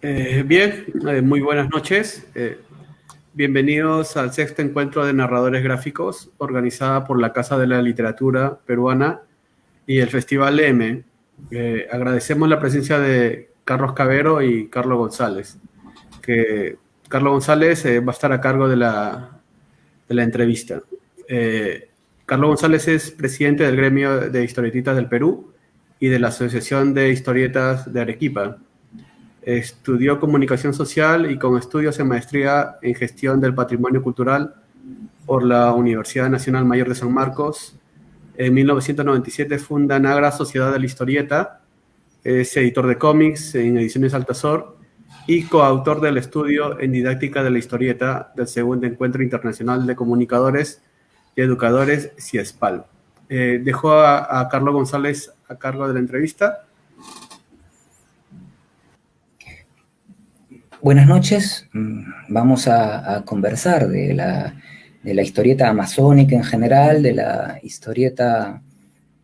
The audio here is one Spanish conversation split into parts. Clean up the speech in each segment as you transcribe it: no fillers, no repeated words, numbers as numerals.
Muy buenas noches. Bienvenidos al sexto encuentro de narradores gráficos organizada por la Casa de la Literatura Peruana y el Festival M. Agradecemos la presencia de Carlos Cavero y Carlos González, que Carlos González va a estar a cargo de la entrevista. Carlos González es presidente del Gremio de Historietistas del Perú y de la Asociación de Historietas de Arequipa. Estudió comunicación social y con estudios en maestría en gestión del patrimonio cultural por la Universidad Nacional Mayor de San Marcos. En 1997 funda Nagra Sociedad de la Historieta, es editor de cómics en Ediciones Altazor y coautor del estudio en didáctica de la historieta del segundo Encuentro Internacional de Comunicadores y Educadores, CIESPAL. Dejo a Carlos González a cargo de la entrevista. Buenas noches. Vamos a conversar de la historieta amazónica en general, de la historieta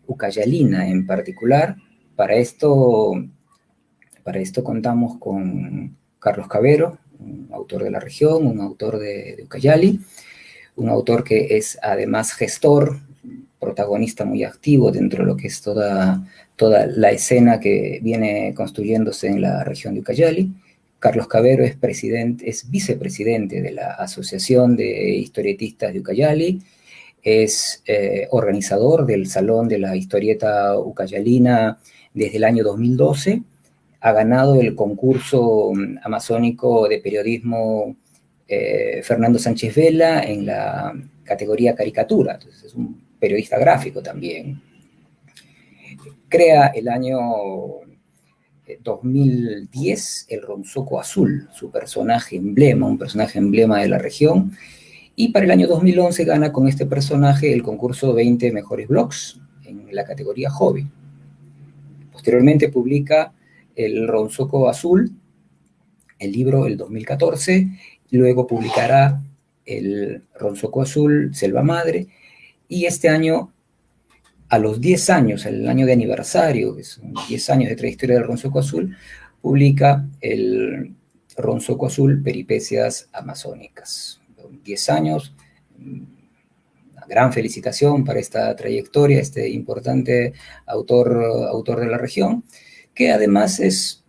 ucayalina en particular. Para esto contamos con Carlos Cavero, un autor de la región, un autor de Ucayali, un autor que es además gestor, protagonista muy activo dentro de lo que es toda la escena que viene construyéndose en la región de Ucayali. Carlos Cavero es vicepresidente de la Asociación de Historietistas de Ucayali, es organizador del Salón de la Historieta Ucayalina desde el año 2012, ha ganado el concurso amazónico de periodismo Fernando Sánchez Vela en la categoría caricatura, entonces es un periodista gráfico también. Crea el año 2010 el Ronzoco Azul, su personaje emblema, un personaje emblema de la región, y para el año 2011 gana con este personaje el concurso 20 mejores blogs en la categoría hobby. Posteriormente publica el Ronzoco Azul, el libro, el 2014, luego publicará el Ronzoco Azul Selva Madre, y este año, a los 10 años, el año de aniversario, que son 10 años de trayectoria del Ronzoco Azul, publica el Ronzoco Azul Peripecias Amazónicas. 10 años, una gran felicitación para esta trayectoria, este importante autor de la región, que además es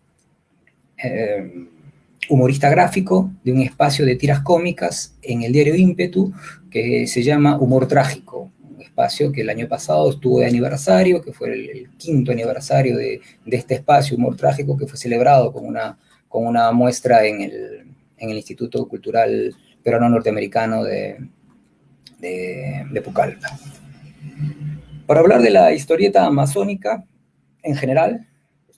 humorista gráfico de un espacio de tiras cómicas en el diario Ímpetu que se llama Humor Trágico, un espacio que el año pasado estuvo de aniversario, que fue el quinto aniversario de este espacio Humor Trágico, que fue celebrado con una muestra en el Instituto Cultural Peruano Norteamericano de Pucallpa. Para hablar de la historieta amazónica en general,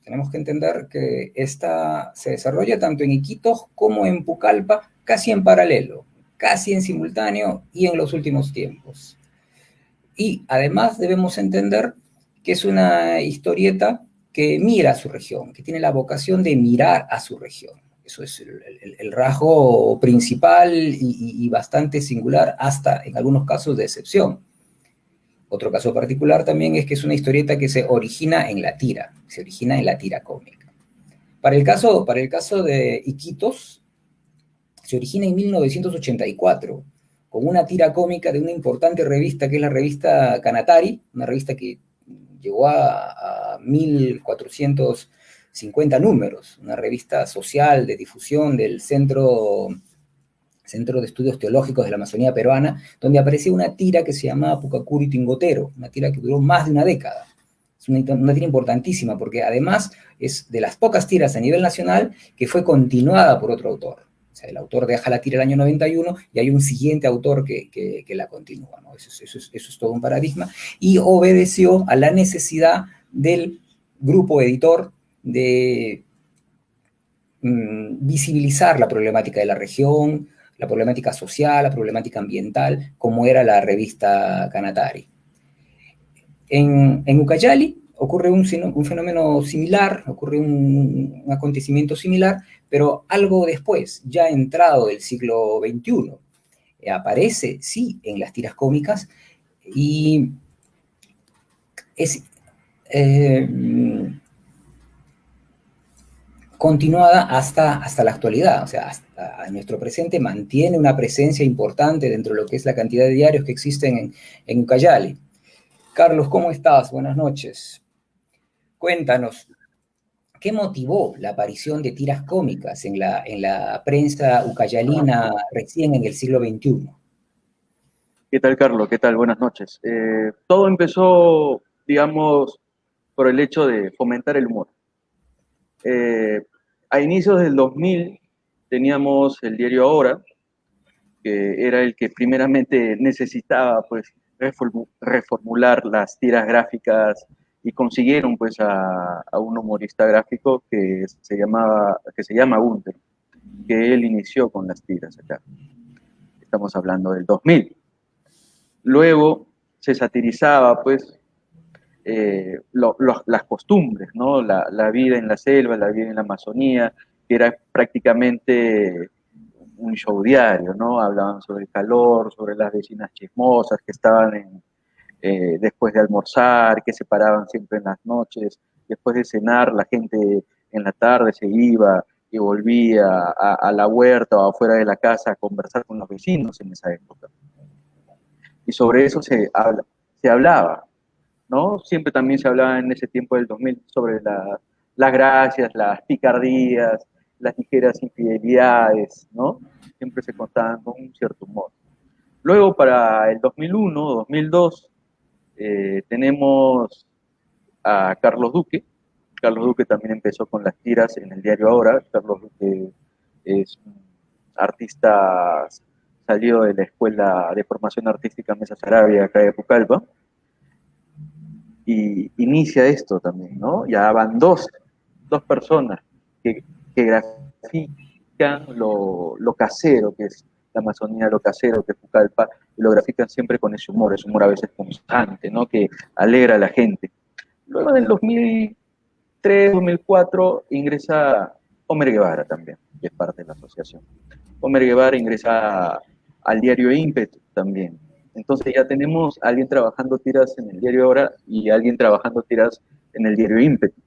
tenemos que entender que esta se desarrolla tanto en Iquitos como en Pucallpa, casi en paralelo, casi en simultáneo y en los últimos tiempos. Y además debemos entender que es una historieta que mira a su región, que tiene la vocación de mirar a su región. Eso es el rasgo principal y bastante singular, hasta en algunos casos de excepción. Otro caso particular también es que es una historieta que se origina en la tira cómica. Para el caso de Iquitos, se origina en 1984, con una tira cómica de una importante revista que es la revista Canatari, una revista que llegó a 1.450 números, una revista social de difusión del Centro de Estudios Teológicos de la Amazonía Peruana, donde aparecía una tira que se llamaba Pucacuri Tingotero, una tira que duró más de una década. Es una tira importantísima, porque además es de las pocas tiras a nivel nacional que fue continuada por otro autor. O sea, el autor deja la tira el año 91 y hay un siguiente autor que la continúa, ¿no? Eso es todo un paradigma, y obedeció a la necesidad del grupo editor de visibilizar la problemática de la región, la problemática social, la problemática ambiental, como era la revista Canatari. En Ucayali ocurre un fenómeno similar, ocurre un acontecimiento similar, pero algo después, ya entrado el siglo XXI. Aparece, sí, en las tiras cómicas, y continuada hasta la actualidad, o sea, hasta nuestro presente mantiene una presencia importante dentro de lo que es la cantidad de diarios que existen en Ucayali. Carlos, ¿cómo estás? Buenas noches. Cuéntanos, ¿qué motivó la aparición de tiras cómicas en la prensa ucayalina recién en el siglo XXI? ¿Qué tal, Carlos? ¿Qué tal? Buenas noches. Todo empezó, digamos, por el hecho de fomentar el humor. A inicios del 2000 teníamos el diario Ahora, que era el que primeramente necesitaba pues, reformular las tiras gráficas y consiguieron pues, a un humorista gráfico que se llama Gunther, que él inició con las tiras acá. Estamos hablando del 2000. Luego se satirizaba, pues, las costumbres, ¿no? La vida en la selva, la vida en la Amazonía, que era prácticamente un show diario, ¿no? Hablaban sobre el calor, sobre las vecinas chismosas que estaban después de almorzar, que se paraban siempre en las noches, después de cenar, la gente en la tarde se iba y volvía a la huerta o afuera de la casa a conversar con los vecinos en esa época. Y sobre eso se hablaba, ¿no? Siempre también se hablaba en ese tiempo del 2000 sobre las gracias, las picardías, las ligeras infidelidades, ¿no? Siempre se contaban con un cierto humor. Luego, para el 2001, 2002, tenemos a Carlos Duque. Carlos Duque también empezó con las tiras en el diario Ahora. Carlos Duque es un artista, salió de la Escuela de Formación Artística Mesa Sarabia, acá de Pucallpa, y inicia esto también, ¿no? Ya van dos personas que grafican lo casero, que es la Amazonía, lo casero, que es Pucallpa, y lo grafican siempre con ese humor a veces constante, ¿no? Que alegra a la gente. Luego del 2003, 2004, ingresa Homer Guevara también, que es parte de la asociación. Homer Guevara ingresa al diario Ímpetu también. Entonces ya tenemos a alguien trabajando tiras en el diario Ahora y alguien trabajando tiras en el diario Ímpetu.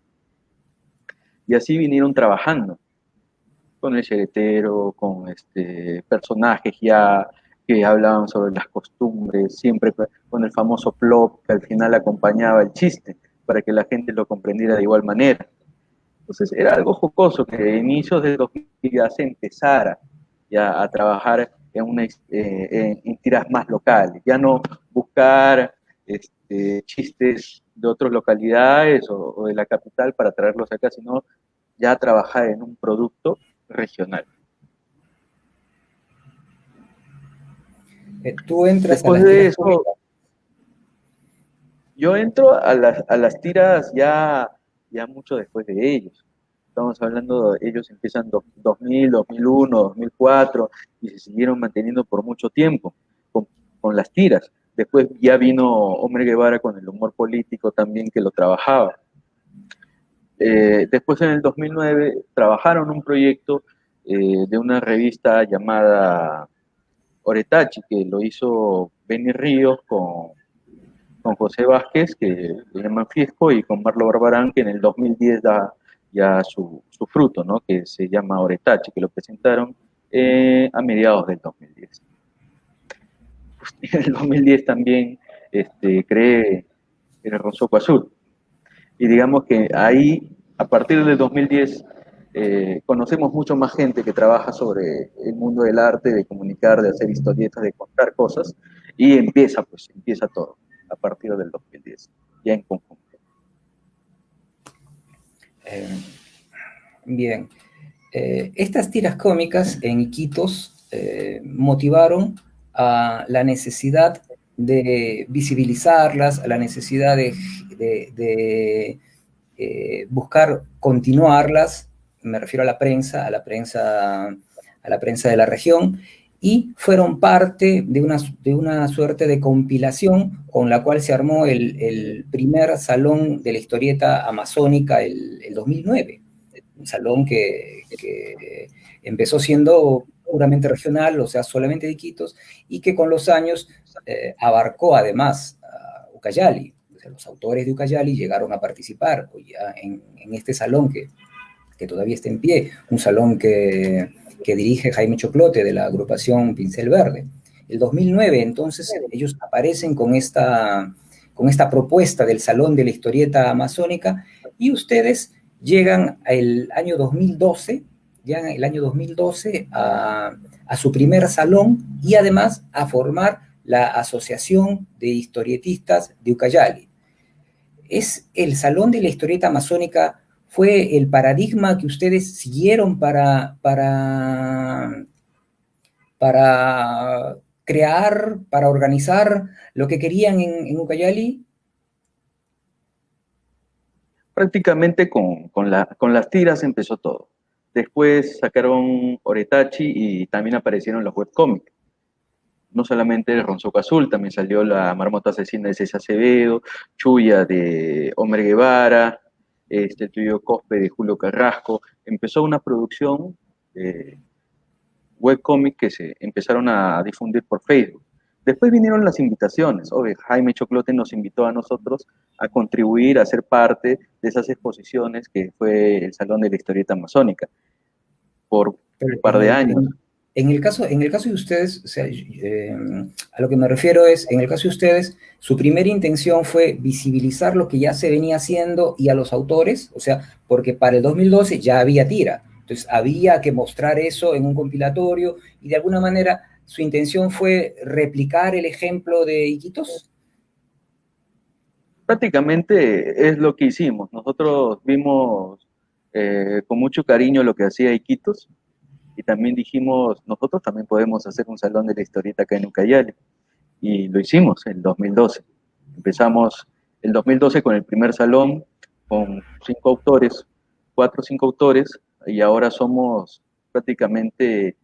Y así vinieron trabajando con el cheretero, con personajes ya que hablaban sobre las costumbres, siempre con el famoso plop que al final acompañaba el chiste para que la gente lo comprendiera de igual manera. Entonces era algo jocoso que a inicios de 2000 ya se empezara ya a trabajar en tiras más locales, ya no buscar chistes de otras localidades o de la capital para traerlos acá, sino ya trabajar en un producto regional. Tú entras Después de eso, yo entro a las tiras ya mucho después de ellos. Estamos hablando, ellos empiezan 2000, 2001, 2004 y se siguieron manteniendo por mucho tiempo con las tiras. Después ya vino Homer Guevara con el humor político también que lo trabajaba. Después en el 2009 trabajaron un proyecto de una revista llamada Oretachi, que lo hizo Benny Ríos con José Vázquez, que le llaman Fiesco, y con Marlo Barbarán, que en el 2010 da ya su fruto, ¿no? Que se llama Oretachi, que lo presentaron a mediados del 2010. En el 2010 también creé el Ronzoco Azul. Y digamos que ahí, a partir del 2010, conocemos mucho más gente que trabaja sobre el mundo del arte, de comunicar, de hacer historietas, de contar cosas, y empieza todo, a partir del 2010, ya en conjunto. Bien. Estas tiras cómicas en Iquitos motivaron a la necesidad de visibilizarlas, a la necesidad de buscar continuarlas, me refiero a la prensa, a la prensa de la región, y fueron parte de una suerte de compilación con la cual se armó el primer salón de la historieta amazónica el 2009. Un salón que empezó siendo puramente regional, o sea, solamente de Iquitos, y que con los años abarcó además a Ucayali. O sea, los autores de Ucayali llegaron a participar en este salón que todavía está en pie, un salón que dirige Jaime Choclote de la agrupación Pincel Verde. El 2009, entonces, ellos aparecen con esta propuesta del Salón de la Historieta Amazónica, y ustedes llegan el año 2012, a su primer salón, y además a formar la Asociación de Historietistas de Ucayali. ¿Es el Salón de la Historieta Amazónica fue el paradigma que ustedes siguieron para crear, para organizar lo que querían en Ucayali? Prácticamente con las tiras empezó todo. Después sacaron Oretachi y también aparecieron los webcómics. No solamente el Ronzoco Azul, también salió la Marmota Asesina de César Acevedo, Chuya de Homer Guevara, el tuyo Cospe de Julio Carrasco. Empezó una producción de webcómics que se empezaron a difundir por Facebook. Después vinieron las invitaciones. Jaime Choclote nos invitó a nosotros a contribuir, a ser parte de esas exposiciones que fue el Salón de la Historieta Amazónica por un par de años. En el caso de ustedes, o sea, a lo que me refiero es, en el caso de ustedes, su primera intención fue visibilizar lo que ya se venía haciendo y a los autores, o sea, porque para el 2012 ya había tira, entonces había que mostrar eso en un compilatorio, y de alguna manera su intención fue replicar el ejemplo de Iquitos. Prácticamente es lo que hicimos. Nosotros vimos con mucho cariño lo que hacía Iquitos, y también dijimos, nosotros también podemos hacer un salón de la historieta acá en Ucayali. Y lo hicimos en el 2012. Empezamos el 2012 con el primer salón, con 5 autores, 4 o 5 autores, y ahora somos prácticamente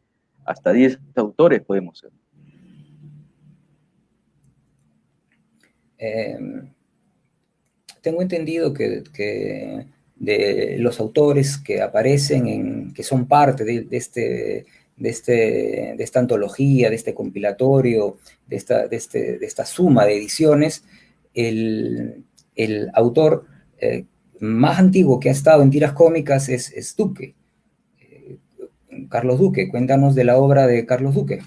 hasta 10 autores podemos ser. Tengo entendido que de los autores que aparecen, que son parte de esta antología, de este compilatorio, de esta suma de ediciones, el autor más antiguo que ha estado en tiras cómicas es Duque, Carlos Duque. Cuéntanos de la obra de Carlos Duque.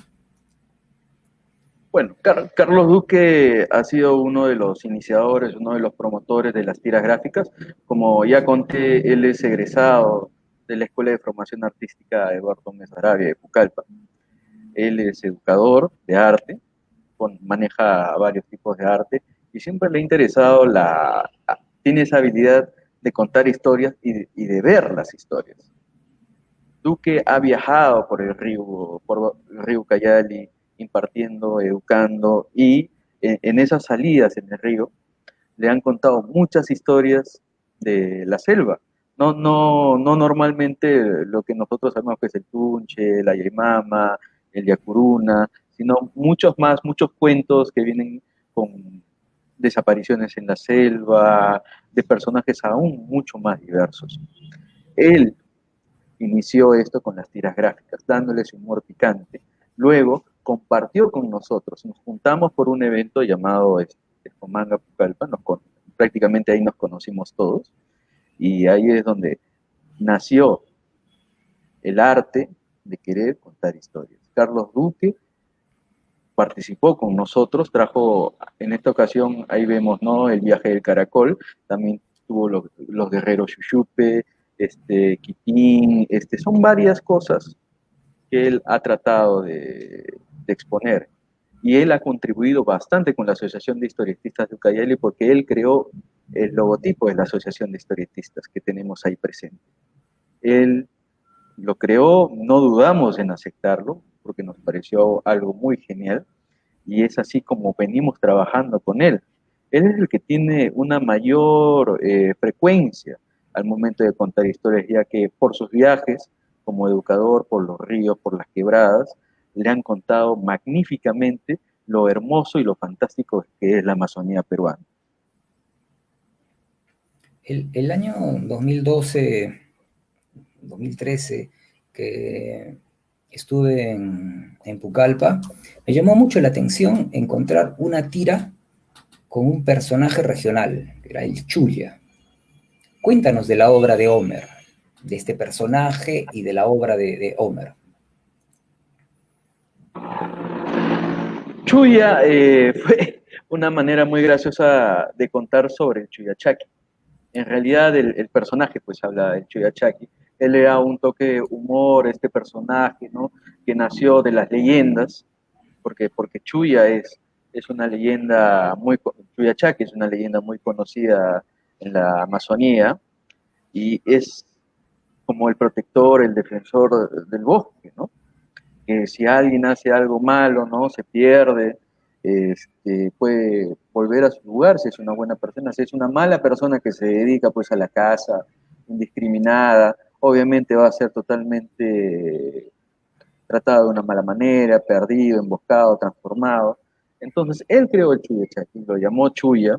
Bueno, Carlos Duque ha sido uno de los iniciadores, uno de los promotores de las tiras gráficas. Como ya conté, él es egresado de la Escuela de Formación Artística Eduardo Mesaravia de Pucallpa. Él es educador de arte, maneja varios tipos de arte, y siempre le ha interesado tiene esa habilidad de contar historias y de ver las historias. Duque ha viajado por el río Ucayali, impartiendo, educando, y en esas salidas en el río le han contado muchas historias de la selva. No normalmente lo que nosotros sabemos que es el Tunche, la Yaimama, el Yacuruna, sino muchos cuentos que vienen con desapariciones en la selva, de personajes aún mucho más diversos. Él inició esto con las tiras gráficas, dándole su humor picante. Luego compartió con nosotros, nos juntamos por un evento llamado Manga Pucallpa, prácticamente ahí nos conocimos todos, y ahí es donde nació el arte de querer contar historias. Carlos Duque participó con nosotros, trajo, en esta ocasión, ahí vemos, ¿no?, el viaje del caracol, también tuvo los guerreros Xuxupe, Quitín, son varias cosas que él ha tratado de exponer. Y él ha contribuido bastante con la Asociación de Historietistas de Ucayali, porque él creó el logotipo de la Asociación de Historietistas que tenemos ahí presente. Él lo creó, no dudamos en aceptarlo, porque nos pareció algo muy genial, y es así como venimos trabajando con él. Él es el que tiene una mayor frecuencia al momento de contar historias, ya que por sus viajes como educador, por los ríos, por las quebradas, le han contado magníficamente lo hermoso y lo fantástico que es la Amazonía peruana. El año 2012, 2013, que estuve en Pucallpa, me llamó mucho la atención encontrar una tira con un personaje regional, que era el Chuya. Cuéntanos de la obra de Homer, este personaje y de la obra de Homer? Chuya fue una manera muy graciosa de contar sobre el Chuyachaki. En realidad el personaje pues habla del Chuyachaki. Él le da un toque de humor a este personaje, ¿no? Que nació de las leyendas, porque Chuya es una leyenda Chuyachaki es una leyenda muy conocida en la Amazonía y es como el protector, el defensor del bosque, ¿no? Que si alguien hace algo malo, ¿no? Se pierde, puede volver a su lugar si es una buena persona. Si es una mala persona que se dedica pues a la caza indiscriminada, obviamente va a ser totalmente tratado de una mala manera, perdido, emboscado, transformado. Entonces él creó el Chuyachaki, lo llamó Chuya,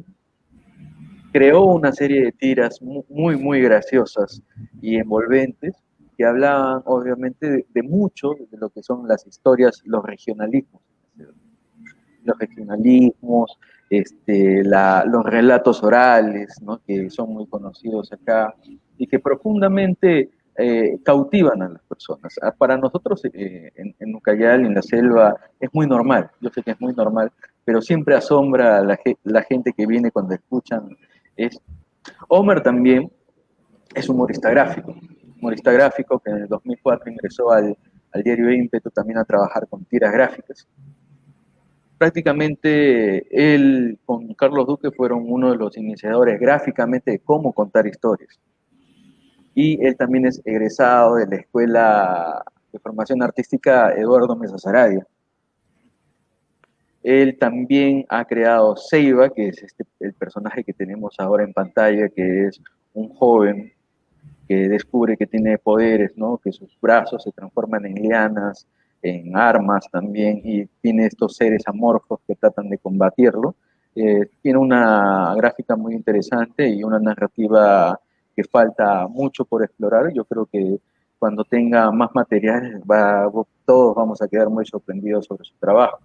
creó una serie de tiras muy, muy graciosas y envolventes que hablaban obviamente de mucho de lo que son las historias, los regionalismos, los relatos orales, ¿no? Que son muy conocidos acá y que profundamente cautivan a las personas. Para nosotros en Ucayali, en la selva, es muy normal, yo sé que es muy normal, pero siempre asombra a la gente que viene cuando escuchan esto. Homer también es humorista gráfico que en el 2004 ingresó al diario Ímpetu también a trabajar con tiras gráficas. Prácticamente él con Carlos Duque fueron uno de los iniciadores gráficamente de cómo contar historias. Y él también es egresado de la Escuela de Formación Artística Eduardo Mesa Sarabia. Él también ha creado Seiba, que es el personaje que tenemos ahora en pantalla, que es un joven que descubre que tiene poderes, ¿no? Que sus brazos se transforman en lianas, en armas también, y tiene estos seres amorfos que tratan de combatirlo. Tiene una gráfica muy interesante y una narrativa que falta mucho por explorar. Yo creo que cuando tenga más material, todos vamos a quedar muy sorprendidos sobre su trabajo.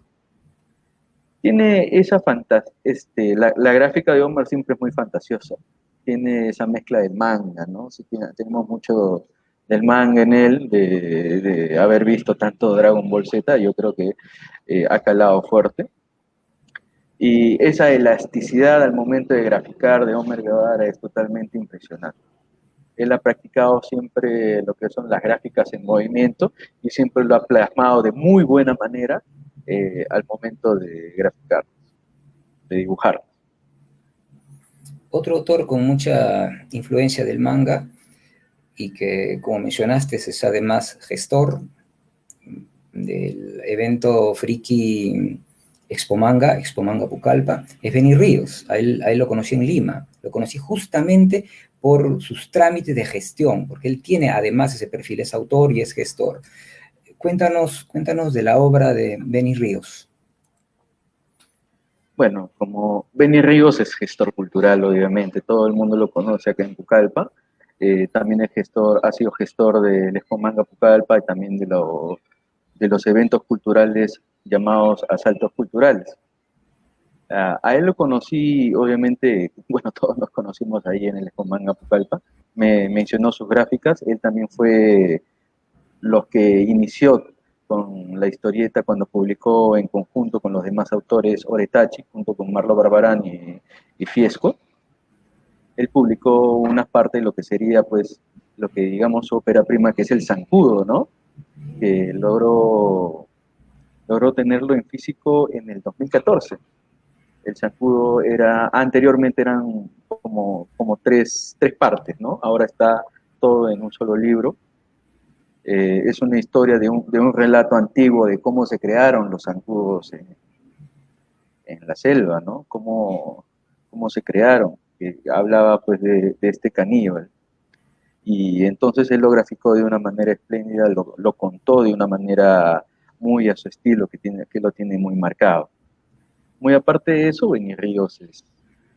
Tiene esa la gráfica de Omar siempre es muy fantasiosa. Tiene esa mezcla del manga, ¿no? Sí, tenemos mucho del manga en él, de haber visto tanto Dragon Ball Z, yo creo que ha calado fuerte. Y esa elasticidad al momento de graficar de Homer Guevara es totalmente impresionante. Él ha practicado siempre lo que son las gráficas en movimiento y siempre lo ha plasmado de muy buena manera al momento de graficar, de dibujar. Otro autor con mucha influencia del manga y que, como mencionaste, es además gestor del evento friki Expo Manga Pucallpa, es Benny Ríos. A él lo conocí en Lima. Lo conocí justamente por sus trámites de gestión, porque él tiene además ese perfil, es autor y es gestor. Cuéntanos de la obra de Benny Ríos. Bueno, como Benny Ríos es gestor cultural, obviamente, todo el mundo lo conoce acá en Pucallpa. También ha sido gestor del Expo Manga Pucallpa y también de los eventos culturales llamados asaltos culturales. A él lo conocí, obviamente, bueno, todos nos conocimos ahí en el Expo Manga Pucallpa. Me mencionó sus gráficas, él también fue los que inició con la historieta cuando publicó en conjunto con los demás autores Oretachi, junto con Marlo Barbarán y Fiesco. Él publicó una parte de lo que sería, pues, lo que digamos su ópera prima, que es el Zancudo, ¿no? Que logró tenerlo en físico en el 2014. El Zancudo anteriormente eran como tres partes, ¿no? Ahora está todo en un solo libro. Es una historia de un relato antiguo de cómo se crearon los zancudos en la selva, ¿no? Cómo se crearon, que hablaba pues de este caníbal. Y entonces él lo graficó de una manera espléndida, lo contó de una manera muy a su estilo, que lo tiene muy marcado. Muy aparte de eso, Benny Ríos es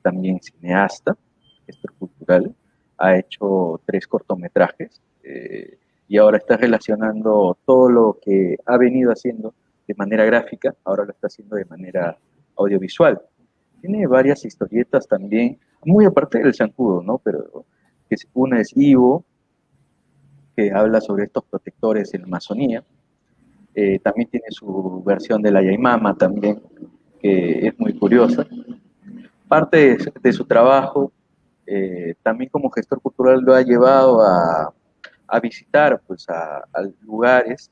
también cineasta, gestor cultural, ha hecho 3 cortometrajes y ahora está relacionando todo lo que ha venido haciendo de manera gráfica, ahora lo está haciendo de manera audiovisual. Tiene varias historietas también, muy aparte del Zancudo, ¿no? Pero una es Ivo, que habla sobre estos protectores en la Amazonía. También tiene su versión de la Yaimama también, que es muy curiosa. Parte de su trabajo, también como gestor cultural, lo ha llevado a visitar pues, a lugares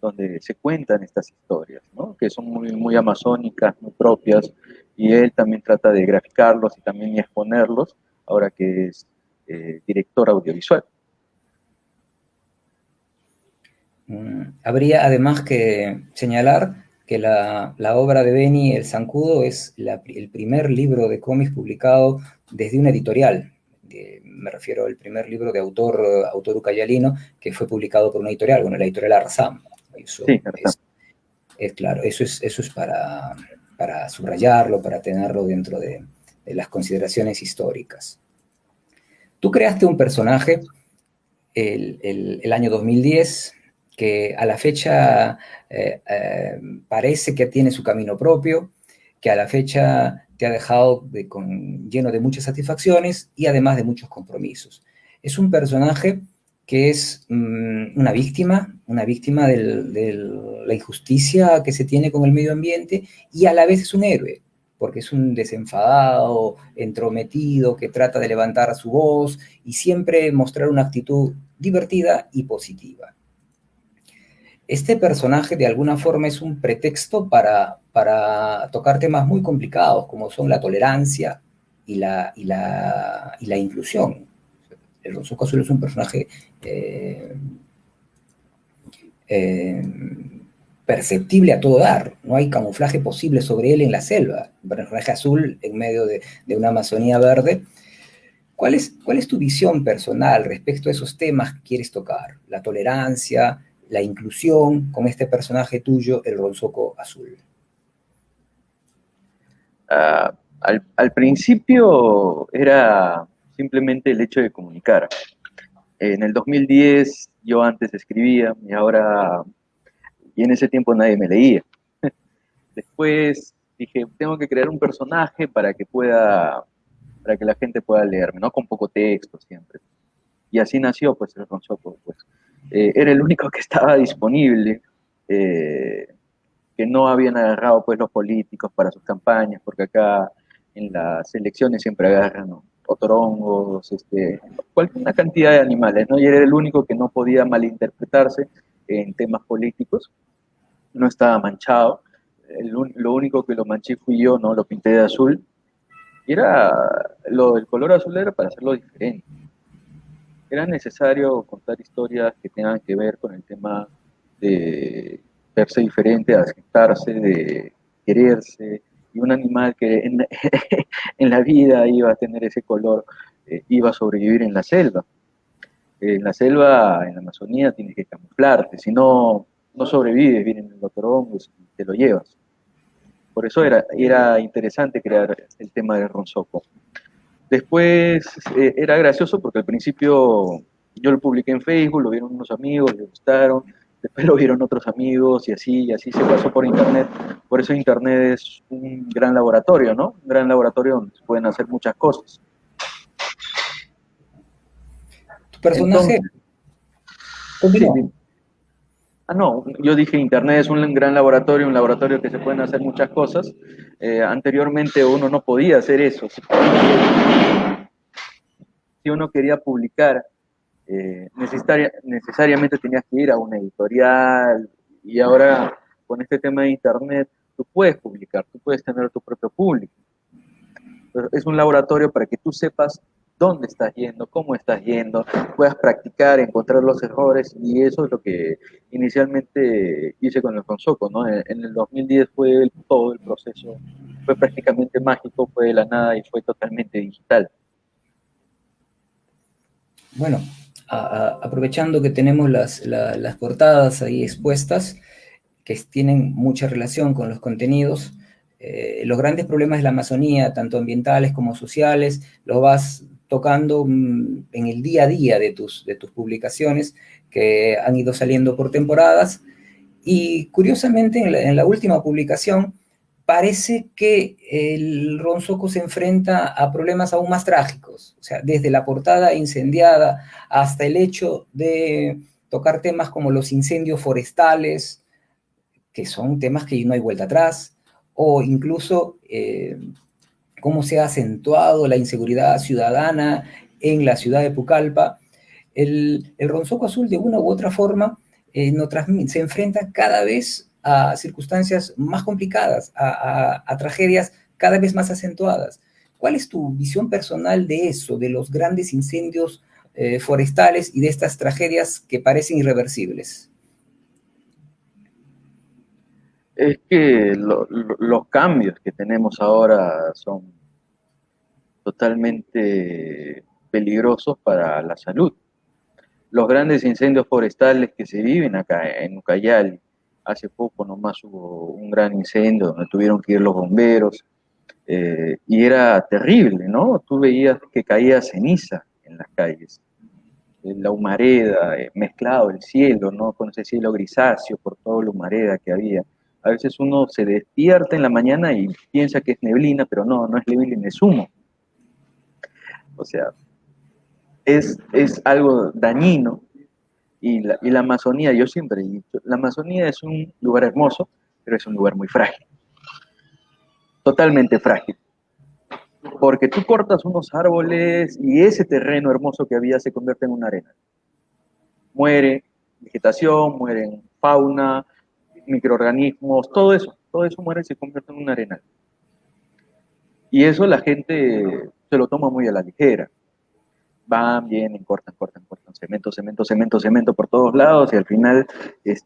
donde se cuentan estas historias, ¿no? Que son muy, muy amazónicas, muy propias, y él también trata de graficarlos y también exponerlos, ahora que es director audiovisual. Habría además que señalar que la obra de Beni El Zancudo es el primer libro de cómics publicado desde una editorial. Me refiero al primer libro de autor ucayalino que fue publicado por una editorial, bueno, la editorial Arzam. Eso sí, es claro, eso es para subrayarlo, para tenerlo dentro de las consideraciones históricas. Tú creaste un personaje el año 2010 que a la fecha parece que tiene su camino propio, que a la fecha te ha dejado lleno de muchas satisfacciones y además de muchos compromisos. Es un personaje que es una víctima de la injusticia que se tiene con el medio ambiente y a la vez es un héroe, porque es un desenfadado, entrometido, que trata de levantar su voz y siempre mostrar una actitud divertida y positiva. Este personaje de alguna forma es un pretexto para tocar temas muy complicados, como son la tolerancia y la inclusión. El Ronsoco Azul es un personaje perceptible a todo dar, no hay camuflaje posible sobre él en la selva, un personaje azul en medio de una Amazonía verde. ¿Cuál es tu visión personal respecto a esos temas que quieres tocar? La tolerancia, la inclusión, con este personaje tuyo, el Ronsoco Azul. Al principio era simplemente el hecho de comunicar. En el 2010 yo antes escribía y en ese tiempo nadie me leía. Después dije, tengo que crear un personaje para que la gente pueda leerme, ¿no? Con poco texto siempre. Y así nació pues el Ronsoco, pues. Era el único que estaba disponible, que no habían agarrado pues los políticos para sus campañas, porque acá en las elecciones siempre agarran, ¿no?, otorongos, una cantidad de animales, ¿no? Y era el único que no podía malinterpretarse en temas políticos, no estaba manchado. Lo único que lo manché fui yo, ¿no? Lo pinté de azul, y el color azul era para hacerlo diferente. Era necesario contar historias que tengan que ver con el tema de verse diferente, de aceptarse, de quererse, y un animal que en la vida iba a tener ese color, iba a sobrevivir en la selva. En la selva, en la Amazonía, tienes que camuflarte, si no, no sobrevives, vienen los torongos y te lo llevas. Por eso era interesante crear el tema del Ronsoco. Después era gracioso porque al principio yo lo publiqué en Facebook, lo vieron unos amigos, les gustaron, después lo vieron otros amigos y así se pasó por Internet. Por eso Internet es un gran laboratorio, ¿no? Un gran laboratorio donde se pueden hacer muchas cosas. ¿Tu personaje? Entonces, sí. No, yo dije Internet es un gran laboratorio, un laboratorio que se pueden hacer muchas cosas. Anteriormente uno no podía hacer eso. Si uno quería publicar, necesariamente tenías que ir a una editorial, y ahora con este tema de Internet tú puedes publicar, tú puedes tener tu propio público. Pero es un laboratorio para que tú sepas dónde estás yendo, cómo estás yendo, puedas practicar, encontrar los errores, y eso es lo que inicialmente hice con el Ronsoco, ¿no? En el 2010 fue todo el proceso, fue prácticamente mágico, fue de la nada y fue totalmente digital. Bueno, aprovechando que tenemos las portadas ahí expuestas, que tienen mucha relación con los contenidos, los grandes problemas de la Amazonía, tanto ambientales como sociales, los vas tocando en el día a día de tus publicaciones, que han ido saliendo por temporadas, y curiosamente en la última publicación parece que el Ronsoco se enfrenta a problemas aún más trágicos, o sea, desde la portada incendiada hasta el hecho de tocar temas como los incendios forestales, que son temas que no hay vuelta atrás, o incluso cómo se ha acentuado la inseguridad ciudadana en la ciudad de Pucallpa. El Ronsoco Azul, de una u otra forma, se enfrenta cada vez a circunstancias más complicadas, a tragedias cada vez más acentuadas. ¿Cuál es tu visión personal de eso, de los grandes incendios forestales y de estas tragedias que parecen irreversibles? Es que los cambios que tenemos ahora son totalmente peligrosos para la salud. Los grandes incendios forestales que se viven acá en Ucayali, hace poco nomás hubo un gran incendio donde tuvieron que ir los bomberos, y era terrible, ¿no? Tú veías que caía ceniza en las calles, la humareda, mezclado el cielo, ¿no? Con ese cielo grisáceo por toda la humareda que había. A veces uno se despierta en la mañana y piensa que es neblina, pero no, no es neblina, es humo. O sea, es algo dañino. Y la Amazonía, yo siempre he dicho, la Amazonía es un lugar hermoso, pero es un lugar muy frágil, totalmente frágil. Porque tú cortas unos árboles y ese terreno hermoso que había se convierte en una arena. Muere vegetación, mueren fauna, microorganismos, todo eso muere y se convierte en una arena. Y eso la gente se lo toma muy a la ligera. Van, vienen, cortan, cemento por todos lados y al final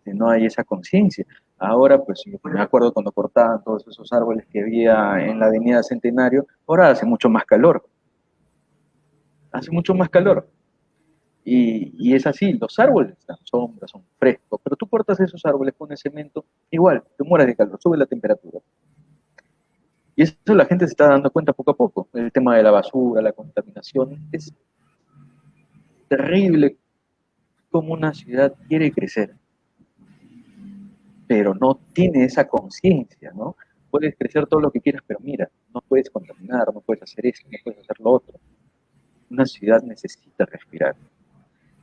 no hay esa conciencia. Ahora, pues yo me acuerdo cuando cortaban todos esos árboles que había en la avenida Centenario, ahora hace mucho más calor. Hace mucho más calor. Y es así, los árboles están sombra, son frescos, pero tú cortas esos árboles, pones cemento, igual, te mueres de calor, sube la temperatura. Y eso la gente se está dando cuenta poco a poco. El tema de la basura, la contaminación, es terrible cómo una ciudad quiere crecer, pero no tiene esa conciencia, ¿no? Puedes crecer todo lo que quieras, pero mira, no puedes contaminar, no puedes hacer esto, no puedes hacer lo otro. Una ciudad necesita respirar.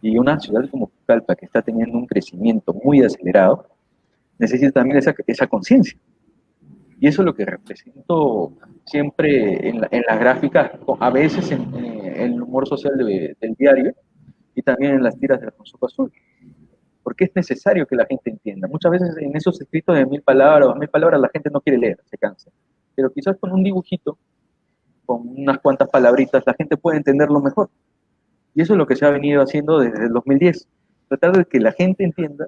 Y una ciudad como Pucallpa, que está teniendo un crecimiento muy acelerado, necesita también esa conciencia. Y eso es lo que represento siempre en las gráficas, a veces en el humor social del diario y también en las tiras del Ronsoco Azul. Porque es necesario que la gente entienda. Muchas veces en esos escritos de 1000 palabras o 1000 palabras la gente no quiere leer, se cansa. Pero quizás con un dibujito, con unas cuantas palabritas, la gente puede entenderlo mejor. Y eso es lo que se ha venido haciendo desde el 2010. Tratar de que la gente entienda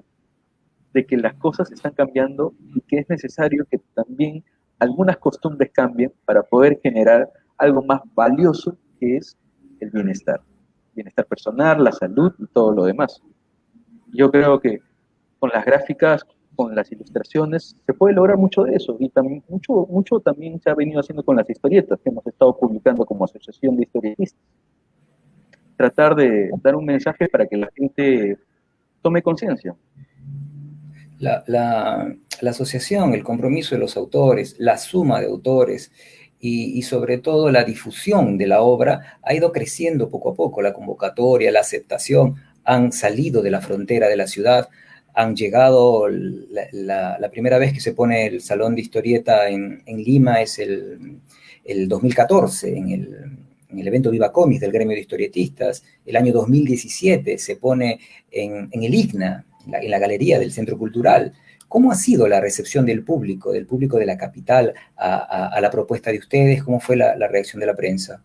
de que las cosas están cambiando y que es necesario que también algunas costumbres cambien para poder generar algo más valioso, que es el bienestar. Bienestar personal, la salud y todo lo demás. Yo creo que con las gráficas, con las ilustraciones, se puede lograr mucho de eso. Y también, mucho también se ha venido haciendo con las historietas que hemos estado publicando como asociación de historietistas. Tratar de dar un mensaje para que la gente tome conciencia. La asociación, el compromiso de los autores, la suma de autores y sobre todo la difusión de la obra ha ido creciendo poco a poco. La convocatoria, la aceptación han salido de la frontera de la ciudad, han llegado, la primera vez que se pone el Salón de Historieta en Lima es el 2014, en el evento Viva Comics del gremio de historietistas. El año 2017 se pone en el IGNA, en la galería del Centro Cultural. ¿Cómo ha sido la recepción del público de la capital a la propuesta de ustedes? ¿Cómo fue la reacción de la prensa?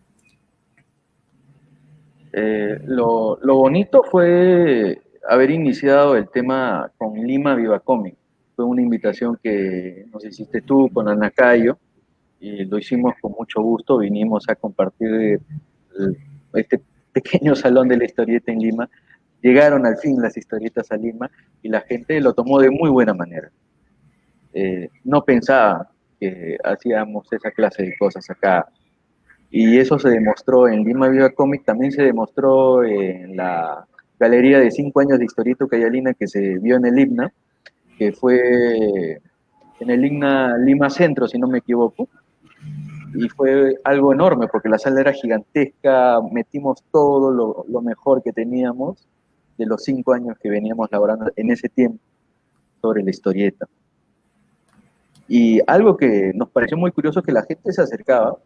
Lo bonito fue haber iniciado el tema con Lima Viva Comics. Fue una invitación que nos hiciste tú con Ana Cayo y lo hicimos con mucho gusto. Vinimos a compartir este pequeño salón de la historieta en Lima. Llegaron al fin las historietas a Lima y la gente lo tomó de muy buena manera. No pensaba que hacíamos esa clase de cosas acá. Y eso se demostró en Lima Viva Comics, también se demostró en la galería de 5 años de historieta ucayalina que se vio en el IBNA, que fue en el Lima Centro, si no me equivoco, y fue algo enorme porque la sala era gigantesca, metimos todo lo mejor que teníamos de los 5 años que veníamos laborando en ese tiempo sobre la historieta. Y algo que nos pareció muy curioso es que la gente se acercaba,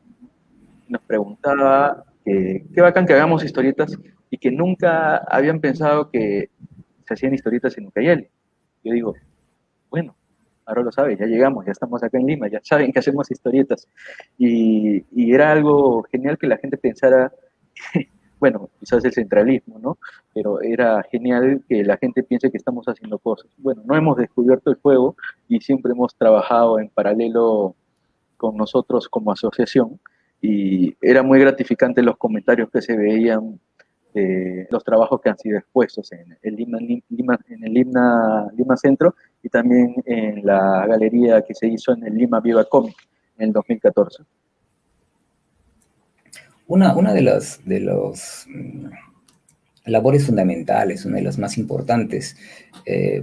nos preguntaba qué bacán que hagamos historietas y que nunca habían pensado que se hacían historietas en Ucayali. Yo digo, bueno, ahora lo sabes, ya llegamos, ya estamos acá en Lima, ya saben que hacemos historietas. Y era algo genial que la gente pensara, bueno, quizás el centralismo, ¿no? Pero era genial que la gente piense que estamos haciendo cosas. Bueno, no hemos descubierto el fuego y siempre hemos trabajado en paralelo con nosotros como asociación y era muy gratificante los comentarios que se veían de los trabajos que han sido expuestos en el Lima Centro y también en la galería que se hizo en el Lima Viva Comic en el 2014. Una de los labores fundamentales, una de las más importantes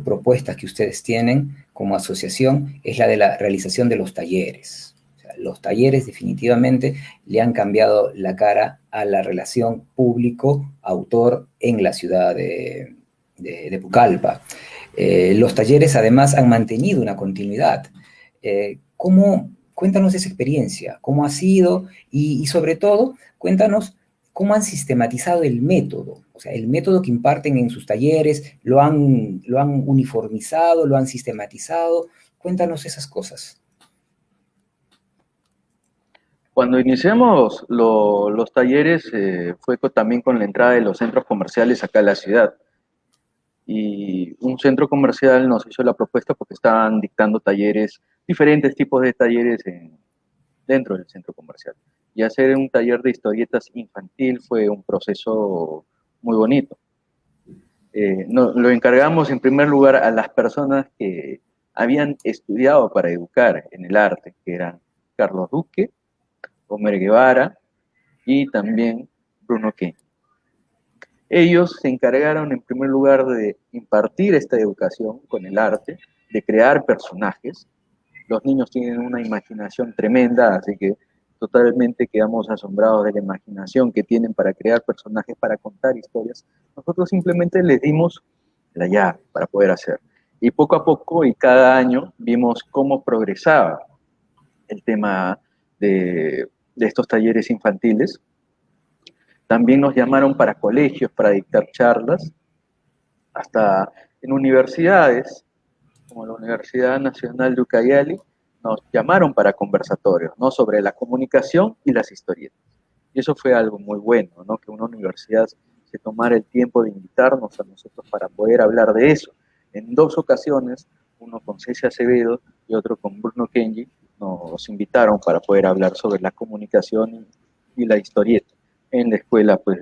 propuestas que ustedes tienen como asociación es la de la realización de los talleres. O sea, los talleres definitivamente le han cambiado la cara a la relación público-autor en la ciudad de Pucallpa. Los talleres además han mantenido una continuidad. Cuéntanos esa experiencia, cómo ha sido y sobre todo, cuéntanos cómo han sistematizado el método, o sea, el método que imparten en sus talleres, lo han uniformizado, lo han sistematizado. Cuéntanos esas cosas. Cuando iniciamos los talleres fue también con la entrada de los centros comerciales acá en la ciudad. Y un centro comercial nos hizo la propuesta porque estaban dictando talleres, diferentes tipos de talleres dentro del centro comercial. Y hacer un taller de historietas infantil fue un proceso muy bonito. Lo encargamos en primer lugar a las personas que habían estudiado para educar en el arte, que eran Carlos Duque, Homer Guevara y también Bruno Kenji. Ellos se encargaron en primer lugar de impartir esta educación con el arte, de crear personajes. Los niños tienen una imaginación tremenda, así que totalmente quedamos asombrados de la imaginación que tienen para crear personajes, para contar historias. Nosotros simplemente les dimos la llave para poder hacer. Y poco a poco y cada año vimos cómo progresaba el tema de estos talleres infantiles. También nos llamaron para colegios, para dictar charlas, hasta en universidades, como la Universidad Nacional de Ucayali, nos llamaron para conversatorios, ¿no? Sobre la comunicación y las historietas. Y eso fue algo muy bueno, ¿no? Que una universidad se tomara el tiempo de invitarnos a nosotros para poder hablar de eso. En 2 ocasiones, uno con Ceci Acevedo y otro con Bruno Kenji, nos invitaron para poder hablar sobre la comunicación y la historieta en la escuela pues,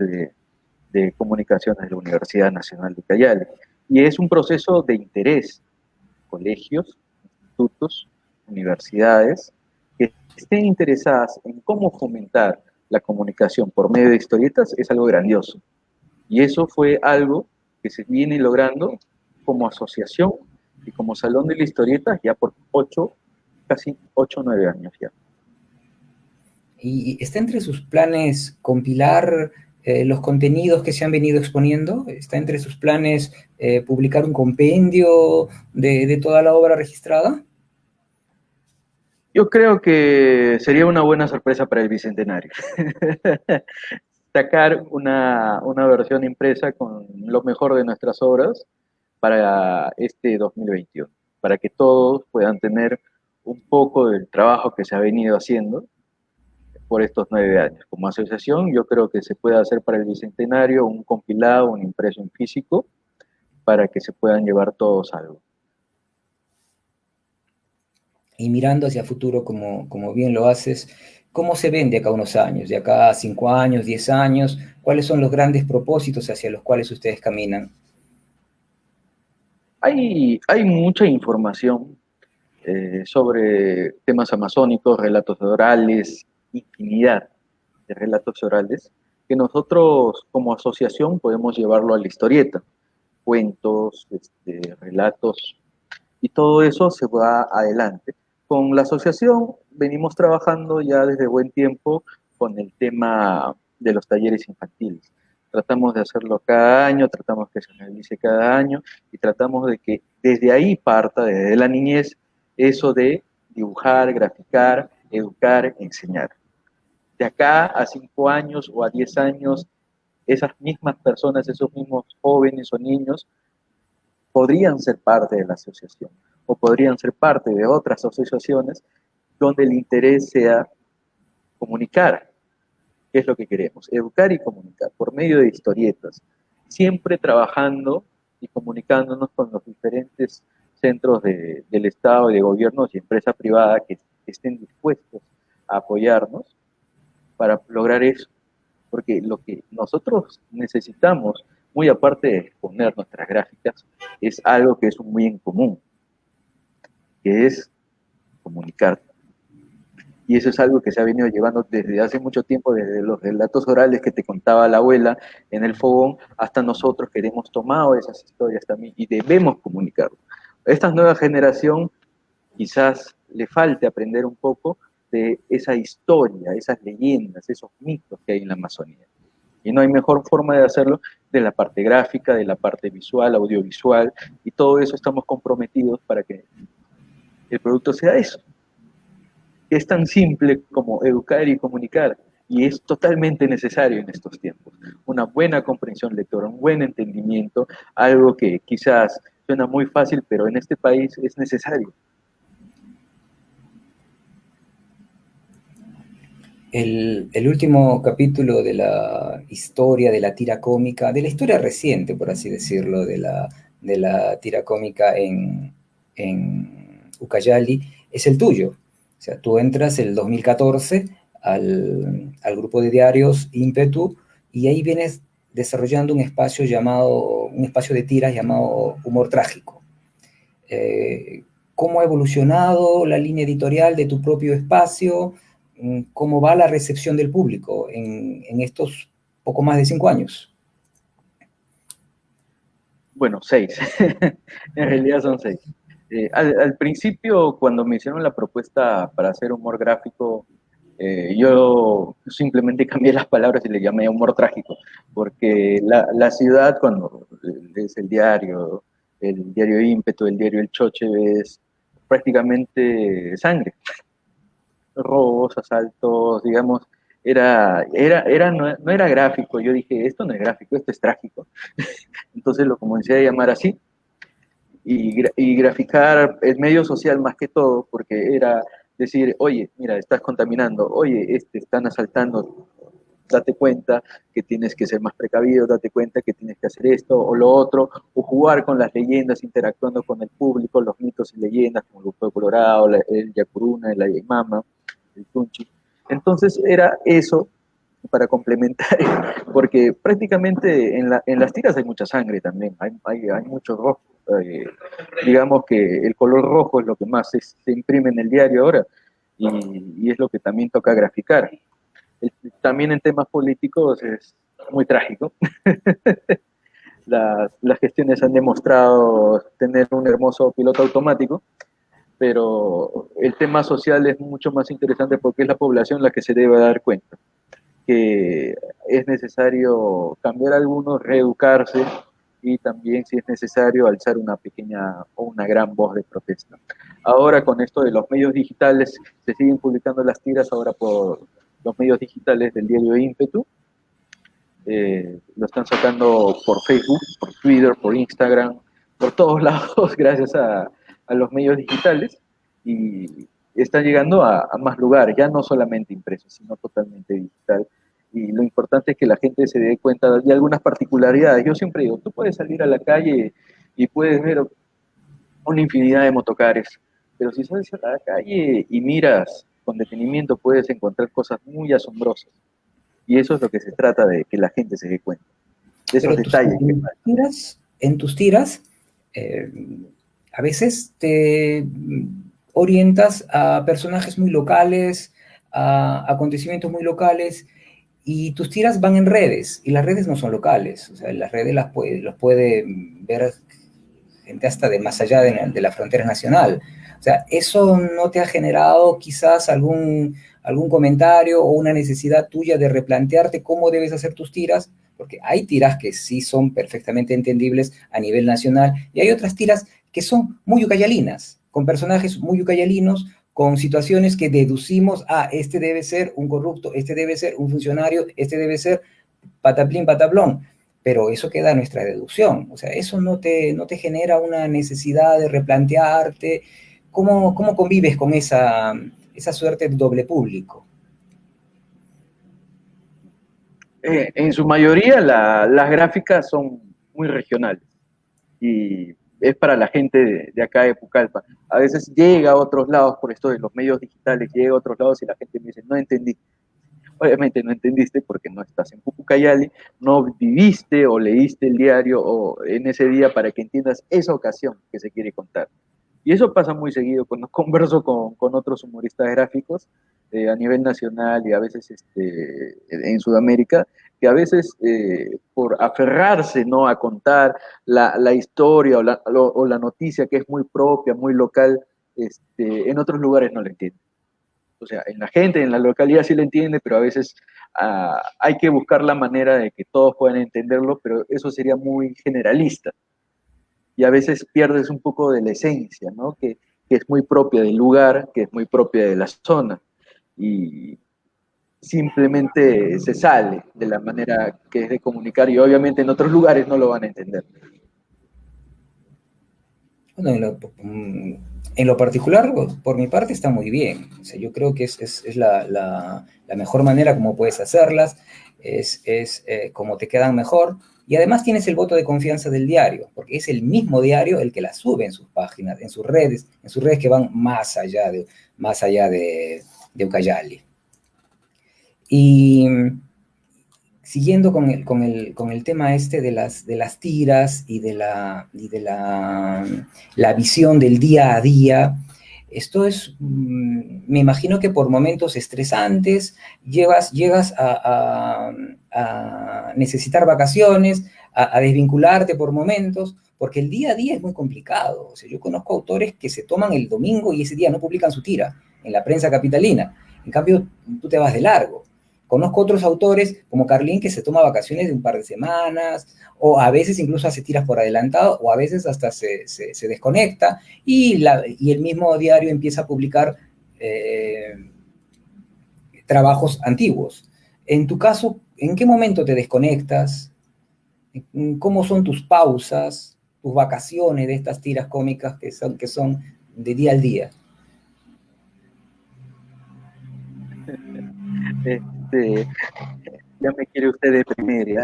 de comunicaciones de la Universidad Nacional de Ucayali. Y es un proceso de interés. Colegios, institutos, universidades que estén interesadas en cómo fomentar la comunicación por medio de historietas es algo grandioso. Y eso fue algo que se viene logrando como asociación y como Salón de la Historieta ya por casi 8 o 9 años ya. ¿Y está entre sus planes compilar los contenidos que se han venido exponiendo? ¿Está entre sus planes publicar un compendio de toda la obra registrada? Yo creo que sería una buena sorpresa para el Bicentenario. Sacar una versión impresa con lo mejor de nuestras obras para este 2021, para que todos puedan tener un poco del trabajo que se ha venido haciendo por estos 9 años. Como asociación, yo creo que se puede hacer para el Bicentenario un compilado, un impreso en físico, para que se puedan llevar todos algo. Y mirando hacia futuro, como bien lo haces, ¿cómo se ven de acá a unos años, de acá a 5 años, 10 años? ¿Cuáles son los grandes propósitos hacia los cuales ustedes caminan? Hay mucha información sobre temas amazónicos, relatos orales, infinidad de relatos orales, que nosotros como asociación podemos llevarlo a la historieta, cuentos, relatos, y todo eso se va adelante. Con la asociación venimos trabajando ya desde buen tiempo con el tema de los talleres infantiles. Tratamos de hacerlo cada año, tratamos que se realice cada año y tratamos de que desde ahí parta, desde la niñez, eso de dibujar, graficar, educar, enseñar. De acá a 5 años o a 10 años, esas mismas personas, esos mismos jóvenes o niños, podrían ser parte de la asociación o podrían ser parte de otras asociaciones donde el interés sea comunicar, qué es lo que queremos, educar y comunicar por medio de historietas, siempre trabajando y comunicándonos con los diferentes centros del Estado y de gobiernos y empresa privada que estén dispuestos a apoyarnos para lograr eso. Porque lo que nosotros necesitamos, muy aparte de exponer nuestras gráficas, es algo que es muy en común, que es comunicar. Y eso es algo que se ha venido llevando desde hace mucho tiempo, desde los relatos orales que te contaba la abuela en el fogón, hasta nosotros que hemos tomado esas historias también y debemos comunicarlo. A esta nueva generación quizás le falte aprender un poco de esa historia, esas leyendas, esos mitos que hay en la Amazonía. Y no hay mejor forma de hacerlo de la parte gráfica, de la parte visual, audiovisual, y todo eso estamos comprometidos para que el producto sea eso. Es tan simple como educar y comunicar, y es totalmente necesario en estos tiempos. Una buena comprensión lectora, un buen entendimiento, algo que quizás suena muy fácil, pero en este país es necesario. El último capítulo de la historia, de la tira cómica, de la historia reciente, por así decirlo, de la tira cómica en Ucayali, es el tuyo. O sea, tú entras el 2014 al grupo de diarios Ímpetu y ahí vienes desarrollando un espacio de tiras llamado Humor Trágico. ¿Cómo ha evolucionado la línea editorial de tu propio espacio? ¿Cómo va la recepción del público en estos poco más de 5 años? Bueno, 6. En realidad son 6. Al principio, cuando me hicieron la propuesta para hacer humor gráfico, yo simplemente cambié las palabras y le llamé humor trágico, porque la ciudad, cuando es el diario Ímpetu, el diario El Choche, es prácticamente sangre, robos, asaltos, digamos, no era gráfico. Yo dije, esto no es gráfico, esto es trágico. Entonces lo comencé a llamar así y graficar el medio social más que todo, porque era decir, oye, mira, estás contaminando, oye, están asaltando, date cuenta que tienes que ser más precavido, date cuenta que tienes que hacer esto o lo otro, o jugar con las leyendas, interactuando con el público, los mitos y leyendas, como el Grupo Colorado, el Yacuruna, el Ayaimama, el Tunchi. Entonces era eso para complementar, porque prácticamente en las tiras hay mucha sangre también, hay mucho rojo. Digamos que el color rojo es lo que más se imprime en el diario ahora y es lo que también toca graficar. También en temas políticos es muy trágico. Las gestiones han demostrado tener un hermoso piloto automático, pero el tema social es mucho más interesante porque es la población la que se debe dar cuenta que es necesario cambiar algunos, reeducarse y también, si es necesario, alzar una pequeña o una gran voz de protesta. Ahora, con esto de los medios digitales, se siguen publicando las tiras ahora por los medios digitales del diario Ímpetu. Lo están sacando por Facebook, por Twitter, por Instagram, por todos lados, gracias a los medios digitales. Y están llegando a más lugares, ya no solamente impresos, sino totalmente digital. Y lo importante es que la gente se dé cuenta de algunas particularidades. Yo siempre digo, tú puedes salir a la calle y puedes ver una infinidad de motocares, pero si sales a la calle y miras con detenimiento puedes encontrar cosas muy asombrosas. Y eso es lo que se trata de que la gente se dé cuenta, de esos Pero detalles. en tus tiras, a veces te orientas a personajes muy locales, a acontecimientos muy locales, y tus tiras van en redes, y las redes no son locales, o sea, las redes los puede ver gente hasta de más allá de la frontera nacional. O sea, ¿eso no te ha generado quizás algún comentario o una necesidad tuya de replantearte cómo debes hacer tus tiras? Porque hay tiras que sí son perfectamente entendibles a nivel nacional y hay otras tiras que son muy ucayalinas, con personajes muy ucayalinos, con situaciones que deducimos, este debe ser un corrupto, este debe ser un funcionario, este debe ser pataplín, pataplón, pero eso queda a nuestra deducción. O sea, eso no te genera una necesidad de replantearte. ¿Cómo convives con esa suerte de doble público? En su mayoría las gráficas son muy regionales y es para la gente de acá de Pucallpa. A veces llega a otros lados por esto de los medios digitales, llega a otros lados y la gente me dice, no entendí. Obviamente no entendiste porque no estás en Pucallali, no viviste o leíste el diario o en ese día para que entiendas esa ocasión que se quiere contar. Y eso pasa muy seguido cuando converso con otros humoristas gráficos a nivel nacional y a veces en Sudamérica, que a veces por aferrarse, ¿no?, a contar la historia o la noticia que es muy propia, muy local, en otros lugares no la entienden. O sea, en la gente, en la localidad sí la entiende, pero a veces hay que buscar la manera de que todos puedan entenderlo, pero eso sería muy generalista. Y a veces pierdes un poco de la esencia, ¿no? Que es muy propia del lugar, que es muy propia de la zona. Y simplemente se sale de la manera que es de comunicar y obviamente en otros lugares no lo van a entender. Bueno, en lo particular, por mi parte, está muy bien. O sea, yo creo que es la mejor manera como puedes hacerlas, es como te quedan mejor. Y además tienes el voto de confianza del diario, porque es el mismo diario el que las sube en sus páginas, en sus redes que van más allá de Ucayali. Y siguiendo con el tema de las tiras y de la visión del día a día, esto es, me imagino que por momentos estresantes llegas a necesitar vacaciones, a desvincularte por momentos, porque el día a día es muy complicado. O sea, yo conozco autores que se toman el domingo y ese día no publican su tira en la prensa capitalina. En cambio, tú te vas de largo. Conozco otros autores, como Carlín, que se toma vacaciones de un par de semanas, o a veces incluso hace tiras por adelantado, o a veces hasta se desconecta, y el mismo diario empieza a publicar trabajos antiguos. En tu caso, ¿en qué momento te desconectas? ¿Cómo son tus pausas, tus vacaciones de estas tiras cómicas que son de día al día? Ya me quiere usted deprimir, ¿ya?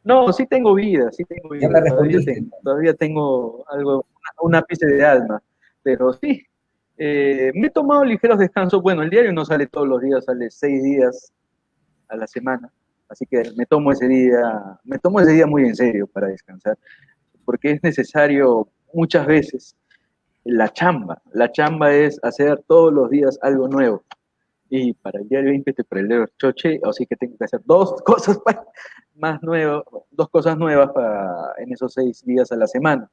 No, sí tengo vida, Ya me respondiste. Todavía tengo algo, una ápice de alma, pero sí, me he tomado ligeros descansos. Bueno, el diario no sale todos los días, sale 6 días a la semana, así que me tomo ese día muy en serio para descansar, porque es necesario muchas veces la chamba es hacer todos los días algo nuevo. Y para el diario 20 te prendieron choche, así que tengo que hacer dos cosas nuevas en esos 6 días a la semana.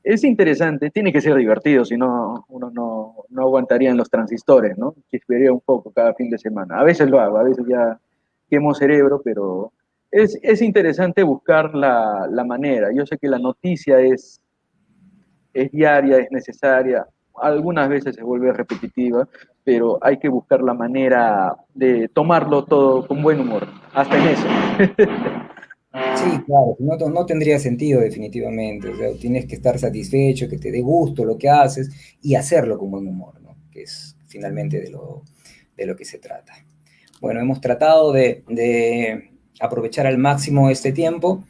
Es interesante, tiene que ser divertido, si no, uno no aguantaría en los transistores, ¿no? Chispearía un poco cada fin de semana. A veces lo hago, a veces ya quemo cerebro, pero es interesante buscar la manera. Yo sé que la noticia es diaria, es necesaria, algunas veces se vuelve repetitiva, pero hay que buscar la manera de tomarlo todo con buen humor, hasta en eso. Sí, claro, no tendría sentido definitivamente. O sea, tienes que estar satisfecho, que te dé gusto lo que haces y hacerlo con buen humor, ¿no? Que es finalmente de lo que se trata. Bueno, hemos tratado de aprovechar al máximo este tiempo.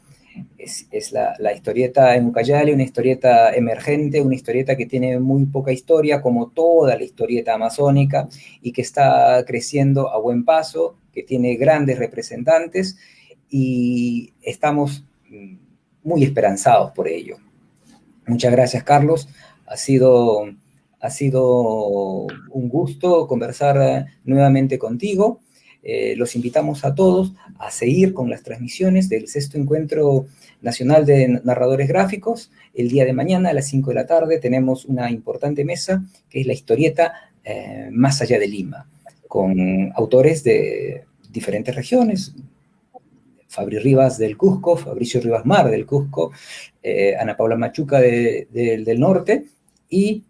Es la historieta en Ucayali, una historieta emergente, una historieta que tiene muy poca historia, como toda la historieta amazónica, y que está creciendo a buen paso, que tiene grandes representantes, y estamos muy esperanzados por ello. Muchas gracias, Carlos. Ha sido un gusto conversar nuevamente contigo. Los invitamos a todos a seguir con las transmisiones del sexto Encuentro Nacional de Narradores Gráficos. El día de mañana a las 5 de la tarde tenemos una importante mesa que es la historieta Más allá de Lima, con autores de diferentes regiones. Fabri Rivas del Cusco, Fabricio Rivas Mar del Cusco, Ana Paula Machuca del norte y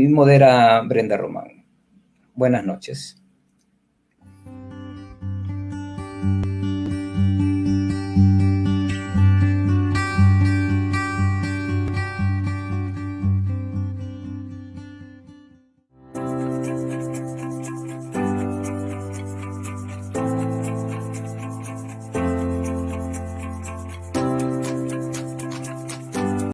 modera Brenda Román. Buenas noches.